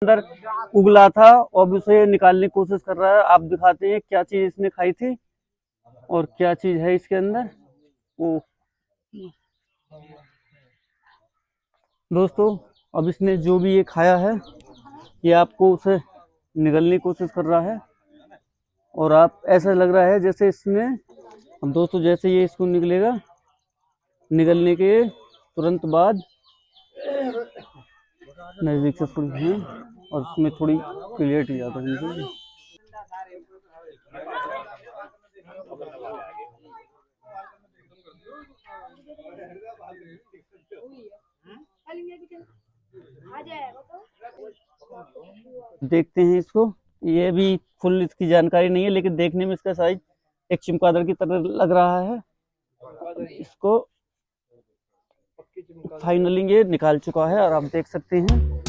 अंदर उगला था और उसे निकालने की कोशिश कर रहा है। आप दिखाते हैं क्या चीज इसने खाई थी और क्या चीज है इसके अंदर। वो दोस्तों, अब इसने जो भी ये खाया है ये आपको उसे निगलने की कोशिश कर रहा है और आप ऐसा लग रहा है जैसे इसने, अब दोस्तों जैसे ये इसको निकलेगा, निगलने के तुरंत बाद नजदीक से हैं और उसमें थोड़ी क्लियरिटी ज़्यादा है। देखते हैं इसको, ये भी फुल इसकी जानकारी नहीं है लेकिन देखने में इसका साइज एक चमगादड़ की तरह लग रहा है। इसको फाइनली ये निकाल चुका है और आप देख सकते हैं